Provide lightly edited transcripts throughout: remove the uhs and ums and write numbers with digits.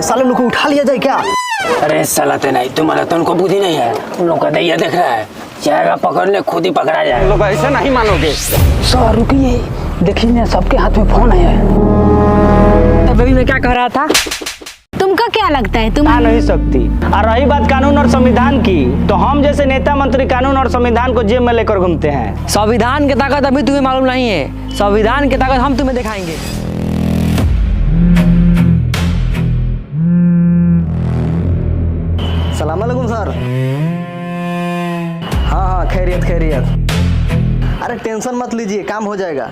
साले लोग को उठा लिया जाए क्या? अरे साला ते नहीं, तुम्हारा तो उनको बुद्धि नहीं है। उन लोग का दैया देख रहा है, जाएगा पकड़ने, खुद ही पकड़ा जाएगा। लोग ऐसे नहीं मानोगे। सर रुकिए, देखिए ना सबके हाथ में फोन है। तो बेबी मैं क्या कह रहा था, तुमको क्या लगता है तुम आ नहीं सकती। और रही बात कानून और संविधान की, तो हम जैसे नेता मंत्री कानून और संविधान को जेब में लेकर घूमते हैं। संविधान की ताकत अभी तुम्हें मालूम नहीं है, संविधान की ताकत हम तुम्हें दिखाएंगे। सलाम अलैकुम सर। हाँ खैरियत खैरियत। अरे टेंशन मत लीजिए, काम हो जाएगा।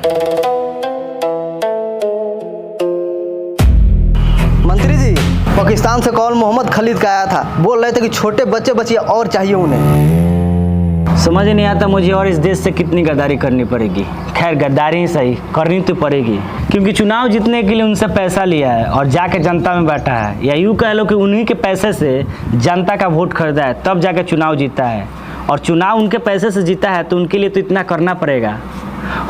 मंत्री जी, पाकिस्तान से कॉल मोहम्मद खलीद का आया था, बोल रहे थे कि छोटे बच्चे बच्चियां और चाहिए उन्हें। समझ नहीं आता मुझे और इस देश से कितनी गद्दारी करनी पड़ेगी। खैर गद्दारी ही सही, करनी तो पड़ेगी, क्योंकि चुनाव जीतने के लिए उनसे पैसा लिया है और जाके जनता में बैठा है, या यूँ कह लो कि उन्हीं के पैसे से जनता का वोट खरीदा है, तब जाके चुनाव जीता है। और चुनाव उनके पैसे से जीता है तो उनके लिए तो इतना करना पड़ेगा।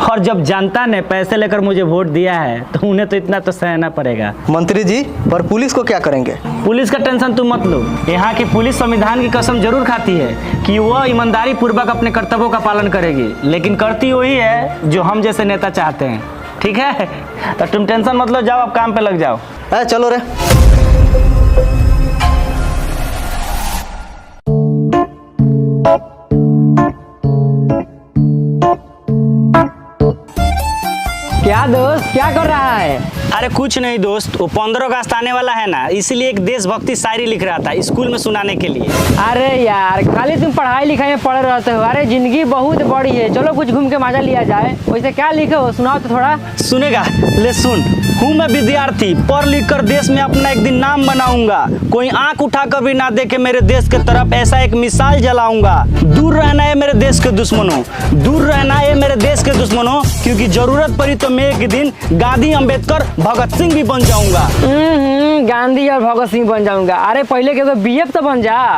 और जब जनता ने पैसे लेकर मुझे वोट दिया है तो उन्हें तो इतना तो सहना पड़ेगा। मंत्री जी, पर पुलिस को क्या करेंगे? पुलिस का टेंशन तुम मत लो। यहाँ की पुलिस संविधान की कसम जरूर खाती है कि वह ईमानदारी पूर्वक अपने कर्तव्यों का पालन करेगी, लेकिन करती वही है जो हम जैसे नेता चाहते हैं। ठीक है, तो तुम टेंशन मत लो, जाओ अब काम पे लग जाओ। चलो रे। क्या दोस्त क्या कर रहा है? अरे कुछ नहीं दोस्त, वो 15 अगस्त आने वाला है ना, इसलिए एक देशभक्ति शायरी लिख रहा था स्कूल में सुनाने के लिए। अरे यार खाली तुम पढ़ाई लिखाई में पढ़े रहते हो। अरे जिंदगी बहुत बड़ी है, चलो कुछ घूम के मजा लिया जाए। वैसे क्या लिखे हो, सुनाओ तो थोड़ा। सुनेगा? ले सुन। हूँ मैं विद्यार्थी, पढ़ लिख कर देश में अपना एक दिन नाम बनाऊंगा। कोई आंख उठा कर भी ना देखे मेरे देश के तरफ, ऐसा एक मिसाल जलाऊंगा। दूर रहना है मेरे देश के दुश्मनों, दूर रहना है मेरे देश के दुश्मनों, क्योंकि जरूरत पड़ी तो मैं एक दिन गांधी, अंबेडकर, भगत सिंह भी बन जाऊंगा। गांधी और भगत सिंह बन जाऊंगा? अरे पहले के तो बीएफ तो बन जा।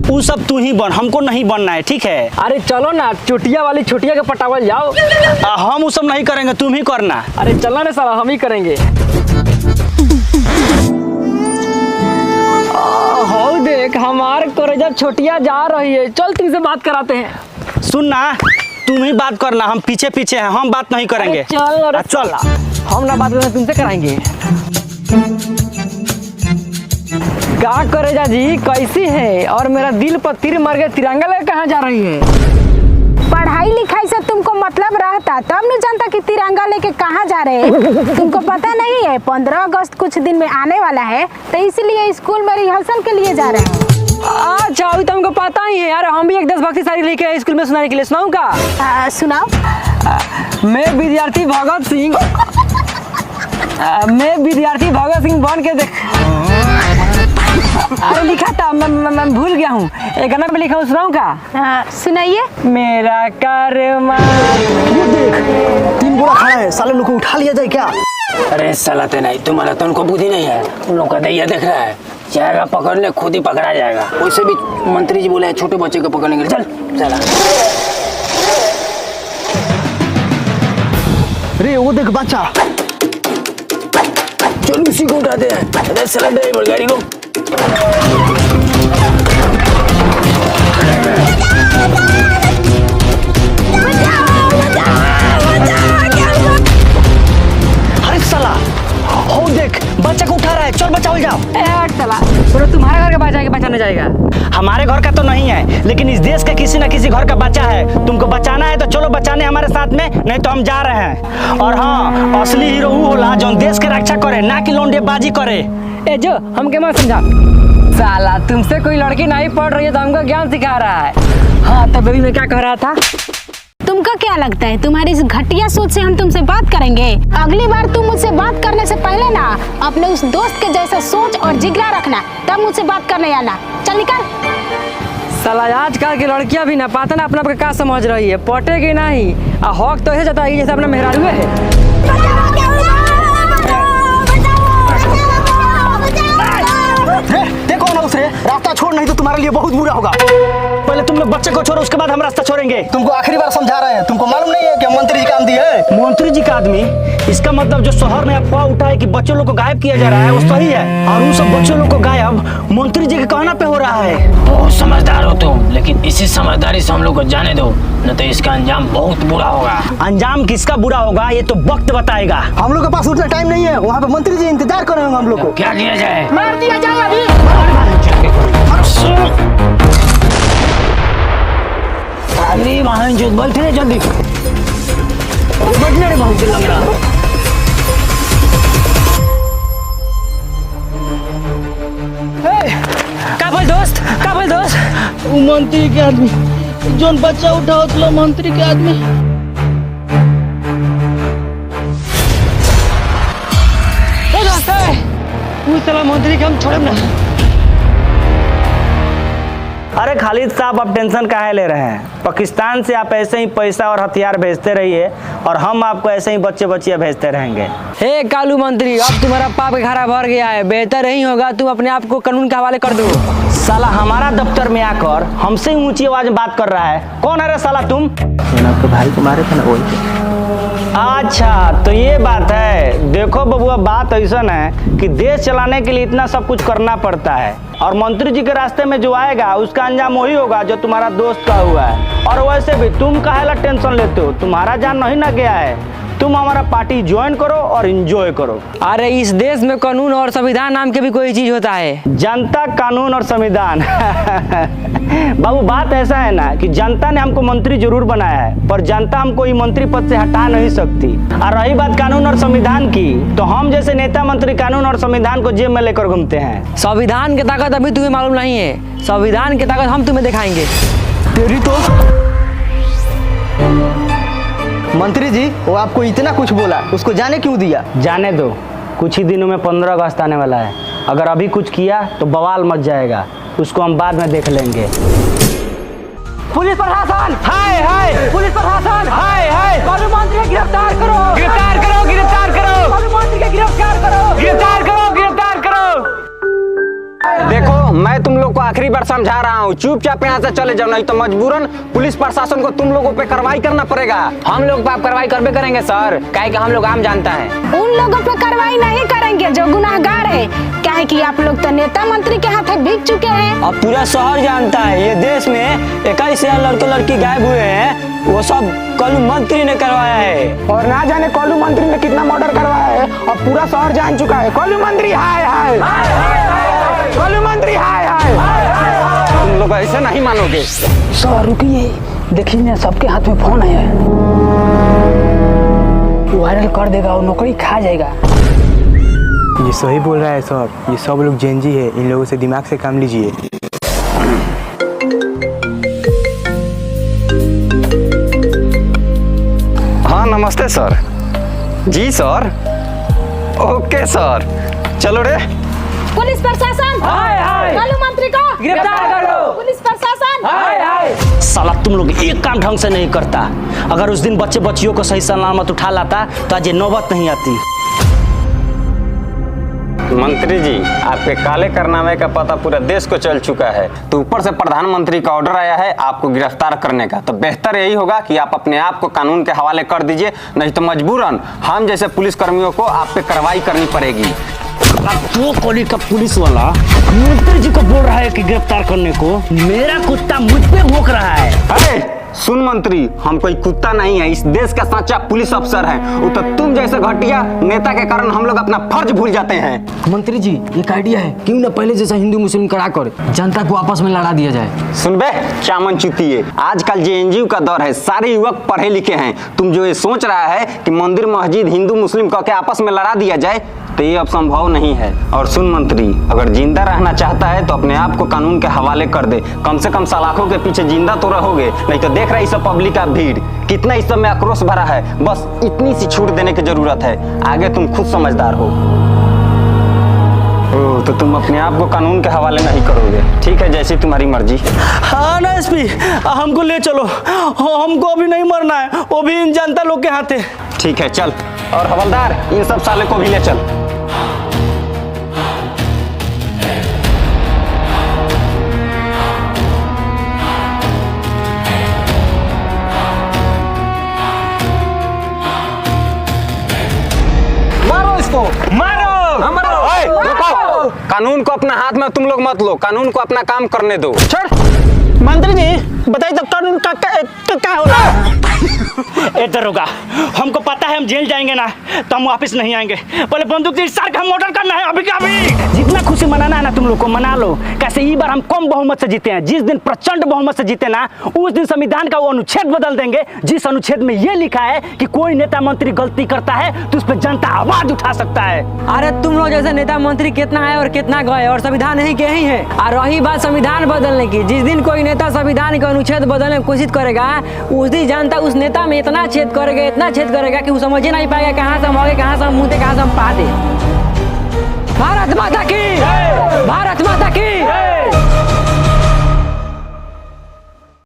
वो सब तू ही बन, हमको नहीं बनना है, ठीक है? अरे चलो ना, चुटिया वाली छुटिया के पटावल जाओ। हम वो सब नहीं करेंगे, तुम ही करना। अरे चलना ना साला, हम ही करेंगे। हो देख हमारे करेजा छोटिया जा रही है, चल तुमसे बात कराते हैं। सुन ना, तुम ही बात करना, हम पीछे पीछे हैं, हम बात नहीं करेंगे। चल चल, हम ना बात करेंगे, तुमसे कराएंगे। क्या करेजा जी, कैसी है? और मेरा दिल पर तीर मार के तिरंगा लेकर कहाँ जा रही है? पढ़ाई लिखाई से तुमको मतलब रहता तब न जानता कि तिरंगा लेके कहाँ जा रहे हैं। तुमको पता नहीं है 15 अगस्त कुछ दिन में आने वाला है, तो इसलिए स्कूल में रिहर्सल के लिए जा रहे हैं। अच्छा अभी तो हमको पता ही है यार, हम भी एक देशभक्ति शायरी लेके स्कूल में सुनाने के लिए। सुनाऊं का? सुनाओ। मैं विद्यार्थी भगत सिंह, मैं विद्यार्थी भगत सिंह बन के देख। अरे लिखा था, मैं भूल गया हूँ। एक गाना पे लिखा हूँ, सुनाऊं का? सुनाइए। मेरा कर्मा। ये देख, 3 बोरा खड़ा है, साले लोग को उठा लिया जाए क्या? अरे साला ते नहीं, तुम्हारा तो उनको बुद्धि नहीं है। उन लोग का दैया देख रहा है, जाएगा पकड़ने, खुद ही पकड़ा जाएगा। वैसे भी मंत्री जी बोले छोटे बच्चे को पकड़ने के लिए। चल चला। रे वो देख बच्चा। चल उसी को उठाते हैं। अरे साला ड्राइवर गाड़ी को। अरे साला, हो देख बच्चा को उठा रहा है, चल बचाओ जाओ। चला, बोलो तुम्हारे घर का बच्चा है कि बचाने जाएगा? हमारे घर का तो नहीं है, लेकिन इस देश का किसी न किसी घर का बच्चा है। तुमको बचाना है तो चलो बचाने हमारे साथ में, नहीं तो हम जा रहे हैं। और हाँ, असली हीरो वो होला जो देश के रक्षा करे, ना कि लौंडेबाजी करे। ए जो हम के मत समझा। साला तुमसे कोई लड़की नहीं पढ़ रही है तो हमको ज्ञान सिखा रहा है। हाँ तो बेबी मैं क्या कह रहा था, तुमको क्या लगता है तुम्हारी इस घटिया सोच से हम तुमसे बात करेंगे? अगली बार तुम मुझसे बात करने से पहले ना अपने उस दोस्त के जैसा सोच और जिगरा रखना, तब मुझसे बात करने आना। चल निकल। साला आजकल की लड़कियां भी ना पाता ना अपना आपका क्या समझ रही है, पटेगी नहीं। हक तो ऐसे जाता है जैसे अपना मेहरारू है। देखो ना उसे, रास्ता छोड़, नहीं तो तुम्हारे लिए बहुत बुरा होगा। पहले तुम लोग बच्चे को छोड़ो, उसके बाद हम रास्ता छोड़ेंगे। तुमको आखिरी बार समझा रहे हैं, तुमको मालूम नहीं है कि हम मंत्री जी काम दिए हैं? मंत्री जी का आदमी, इसका मतलब जो शहर में अफवाह उठा है कि बच्चों लोग को गायब किया जा रहा है वो सही है, और उन सब बच्चों लोग को गायब मंत्री जी के कहना पे हो रहा है। बहुत समझदार हो तुम, लेकिन इसी समझदारी से हम लोग को जाने दो, न तो इसका अंजाम बहुत बुरा होगा। अंजाम किसका बुरा होगा ये तो वक्त बताएगा। हम लोग के पास उतना टाइम नहीं है, वहाँ पे मंत्री जी इंतजार कर रहे होंगे हम लोग को। क्या किया जाए? मार दिया जाए अभी। अरे वाहन जो बैठे रे जल्दी बैठने रे, बहुत देर लग रहा। काबल दोस्त, काबल दोस्त, वो मंत्री के आदमी जोन बच्चा उठाओ तो मंत्री के आदमी। वो साला मंत्री के हम छोड़े ना। अरे खालिद साहब आप टेंशन काहे ले रहे हैं? पाकिस्तान से आप ऐसे ही पैसा और हथियार भेजते रहिए और हम आपको ऐसे ही बच्चे बच्चियां भेजते रहेंगे। हे कालू मंत्री, अब तुम्हारा पाप घड़ा भर गया है, बेहतर नहीं होगा तुम अपने आप को कानून के हवाले कर दो। साला हमारा दफ्तर में आकर हमसे ही ऊंची आवाज में बात कर रहा है। कौन है रे साला तुम? आपके भाई को मारे थे ना, वही। अच्छा तो ये बात है। देखो बबुआ, बात ऐसा है कि देश चलाने के लिए इतना सब कुछ करना पड़ता है, और मंत्री जी के रास्ते में जो आएगा उसका अंजाम वही होगा जो तुम्हारा दोस्त का हुआ है। और वैसे भी तुम काहेला टेंशन लेते हो? तुम्हारा जान नहीं ना गया है। तुम हमारा पार्टी ज्वाइन करो और एंजॉय करो। अरे इस देश में कानून और संविधान नाम के भी कोई चीज होता है। जनता, कानून और संविधान बाबू बात ऐसा है ना कि जनता ने हमको मंत्री जरूर बनाया है, पर जनता हमको ये मंत्री पद से हटा नहीं सकती। और रही बात कानून और संविधान की, तो हम जैसे नेता मंत्री कानून और संविधान को जेब में लेकर घूमते हैं। संविधान की ताकत अभी तुम्हें मालूम नहीं है, संविधान की ताकत हम तुम्हें दिखाएंगे। तेरी तो मंत्री जी, वो आपको इतना कुछ बोला, उसको जाने क्यों दिया? जाने दो, कुछ ही दिनों में 15 अगस्त आने वाला है। अगर अभी कुछ किया तो बवाल मच जाएगा, उसको हम बाद में देख लेंगे। पुलिस प्रशासन, हाय हाय, पुलिस प्रशासन, हाय हाय, कानून मंत्री को गिरफ्तार करो, गिरफ्तार करो, गिरफ्तार करो, कानून मंत्री को गिरफ्तार करो, गिरफ्तार करो, गिरफ्तार करो। देखो मैं तुम लोग को आखिरी बार समझा रहा हूँ, चुपचाप यहाँ से चले जाओ, नहीं तो मजबूरन पुलिस प्रशासन को तुम लोगों पे कार्रवाई करना पड़ेगा। हम लोग पे आप कार्रवाई करबे करेंगे सर, काहे कि हम लोग आम जानता है। उन लोगों पे कार्रवाई नहीं करेंगे जो गुनाहगार है, क्या है कि आप लोग तो नेता मंत्री के हाथ भीग चुके हैं। अब पूरा शहर जानता है ये देश में 21,000 लड़के लड़की गायब हुए हैं, वो सब कानून मंत्री ने करवाया है। और ना जाने कानून मंत्री ने कितना मर्डर करवाया है, और पूरा शहर जान चुका है। कानून मंत्री हाय हाय, कानून मंत्री हाय हाय। तुम लोग ऐसे नहीं मानोगे। सर रुकिए, देखिए ना सबके हाथ में फोन है, वायरल कर देगा और नौकरी खा जाएगा। ये सही बोल रहा है सर, ये सब लोग जेनजी है, इन लोगों से दिमाग से काम लीजिए। हाँ नमस्ते सर। जी सर, ओके सर, चलो रे। पुलिस प्रशासन, हाय हाय, कानून मंत्री को गिरफ्तार करो, पुलिस प्रशासन, हाय हाय। साला तुम लोग एक काम ढंग से नहीं करता। अगर उस दिन बच्चे बच्चियों को सही सलामत उठा लाता तो आज ये नौबत नहीं आती। मंत्री जी, आपके काले कारनामे का पता पूरा देश को चल चुका है, तो ऊपर से प्रधानमंत्री का ऑर्डर आया है आपको गिरफ्तार करने का। तो बेहतर यही होगा कि आप अपने आप को कानून के हवाले कर दीजिए, नहीं तो मजबूरन हम जैसे पुलिस कर्मियों को आप पे कार्रवाई करनी पड़ेगी। तो कोली का पुलिस वाला मंत्री जी को बोल रहा है कि गिरफ्तार करने को, मेरा कुत्ता मुझ पे भौंक रहा है। अरे सुन मंत्री, हम कोई कुत्ता नहीं है, इस देश का सच्चा पुलिस अफसर है। वो तो तुम जैसे घटिया नेता के कारण हम लोग अपना फर्ज भूल जाते हैं। मंत्री जी एक आइडिया है, क्यों ना पहले जैसा हिंदू मुस्लिम करा कर जनता को आपस में लड़ा दिया जाए। सुन बे चामन चुतिए, आजकल जेएनयू का दौर है, सारे युवक पढ़े लिखे हैं। तुम जो ये सोच रहा है कि मंदिर मस्जिद हिंदू मुस्लिम कह के आपस में लड़ा दिया जाए, तो ये अब संभव नहीं है। और सुन मंत्री, अगर जिंदा रहना चाहता है तो अपने आप को कानून के हवाले कर दे। कम से कम सलाखों के पीछे जिंदा तो रहोगे, नहीं तो देख रही सब पब्लिक का भीड़ कितना इस समय आक्रोश भरा है। बस इतनी सी छूट देने की जरूरत है, आगे तुम खुद समझदार हो। तो तुम अपने आप को कानून के हवाले नहीं करोगे, ठीक है, जैसी तुम्हारी मर्जी। हाँ ना एसपी, हमको ले चलो, हमको अभी नहीं मरना है, वो भी इन जनता लोग के हाथ है। ठीक है चल, और हवलदार इन सब साले को भी ले चल। कानून को अपना हाथ में तुम लोग मत लो, कानून को अपना काम करने दो। छोड़ मंत्री जी बताइए तो कानून का क्या होला? ए दरोगा, हमको पता है हम जेल जाएंगे ना तो हम वापस नहीं आएंगे। पहले बंदूक से सर का हम ऑर्डर करना है अभी का अभी। जितना खुशी मनाना है ना तुम लोग को मना लो। कैसे इस बार हम कम बहुमत से जीते हैं, जिस दिन प्रचंड बहुमत से जीते ना उस दिन संविधान का वो अनुच्छेद बदल देंगे जिस अनुच्छेद में ये लिखा है कि कोई नेता मंत्री गलती करता है तो उस पर जनता आवाज उठा सकता है। अरे तुम लोग जैसे नेता मंत्री कितना है और कितना गए और संविधान ही के ही है। और रही बात संविधान बदलने की, जिस दिन कोई नेता संविधान का अनुच्छेद बदलने की कोशिश करेगा उस दिन जनता उस नेता में इतना छेद करेगा कि वो समझ ही नहीं पाएगा कहाँ से हम आगे, कहाँ से हम मुँह, कहाँ से हम पा दे। भारत माता की, भारत माता की।